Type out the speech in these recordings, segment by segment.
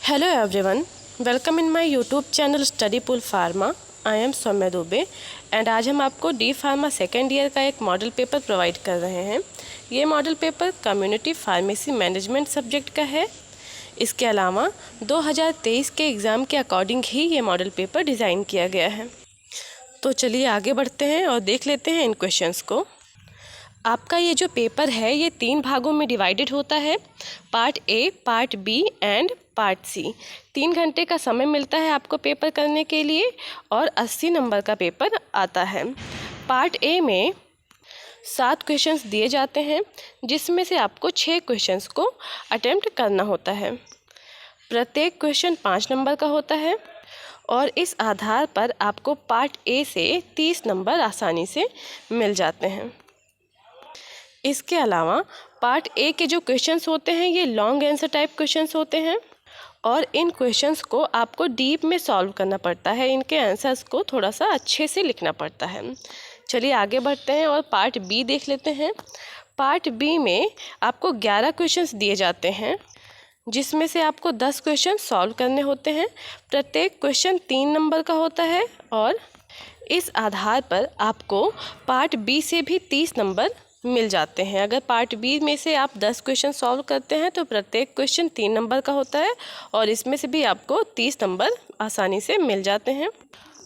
Hello everyone, welcome in my YouTube channel Study Pool Pharma. I am Saumya Dubey and आज हम आपको D pharma second year का एक model paper provide कर रहे हैं। ये model paper community pharmacy management subject का है। इसके अलावा 2023 के एग्ज़ाम के अकॉर्डिंग ही ये मॉडल पेपर डिज़ाइन किया गया है। तो चलिए आगे बढ़ते हैं और देख लेते हैं इन क्वेश्चंस को। आपका ये जो पेपर है ये 3 भागों में डिवाइडेड होता है, part A, part B and part C. 3 घंटे का समय मिलता है आपको पेपर करने के लिए और 80 नंबर का पेपर आता है। पार्ट ए में 7 क्वेश्चंस दिए जाते हैं जिसमें से आपको 6 क्वेश्चंस को अटेम्प्ट करना होता है। प्रत्येक क्वेश्चन 5 नंबर का होता है और इस आधार पर आपको पार्ट ए से 30 नंबर आसानी से मिल जाते हैं। इसके अलावा पार्ट ए के जो क्वेश्चंस होते हैं ये लॉन्ग आंसर टाइप क्वेश्चंस होते हैं और इन क्वेश्चंस को आपको डीप में सॉल्व करना पड़ता है। इनके आंसर्स को थोड़ा सा अच्छे से लिखना पड़ता है। चलिए आगे बढ़ते हैं और पार्ट बी देख लेते हैं। पार्ट बी में आपको 11 क्वेश्चंस दिए जाते हैं जिसमें से आपको 10 क्वेश्चन सॉल्व करने होते हैं। प्रत्येक क्वेश्चन 3 नंबर का होता है और इस आधार पर आपको पार्ट बी से भी 30 नंबर मिल जाते हैं। अगर पार्ट बी में से आप 10 क्वेश्चन सॉल्व करते हैं तो प्रत्येक क्वेश्चन 3 नंबर का होता है और इसमें से भी आपको 30 नंबर आसानी से मिल जाते हैं।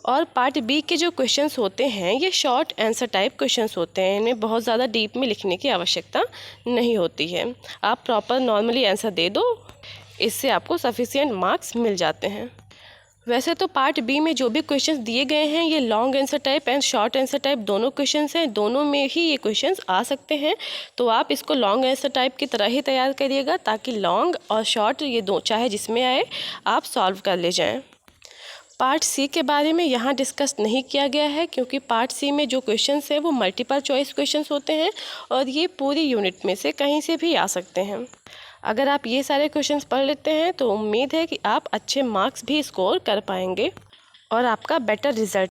और पार्ट बी के जो क्वेश्चंस होते हैं ये शॉर्ट आंसर टाइप क्वेश्चंस होते हैं। इनमें बहुत ज़्यादा डीप में लिखने की आवश्यकता नहीं होती है। आप प्रॉपर नॉर्मली आंसर दे दो, इससे आपको सफिशिएंट मार्क्स मिल जाते हैं। वैसे तो पार्ट बी में जो भी क्वेश्चंस दिए गए हैं ये long answer type and short answer type दोनों क्वेश्चंस हैं। दोनों में ही ये क्वेश्चंस आ सकते हैं, तो आप इसको लॉन्ग आंसर टाइप की तरह ही तैयार करिएगा ताकि लॉन्ग और शॉर्ट ये दो चाहे जिसमें आए आप सॉल्व कर ले जाएं। पार्ट सी के बारे में यहाँ डिस्कस नहीं किया गया है क्योंकि पार्ट सी में जो क्वेश्चंस हैं वो मल्टीपल चॉइस क्वेश्चंस होते हैं और ये पूरी यूनिट में से कहीं से भी आ सकते हैं। अगर आप ये सारे क्वेश्चंस पढ़ लेते हैं तो उम्मीद है कि आप अच्छे मार्क्स भी स्कोर कर पाएंगे और आपका बेटर रिजल्ट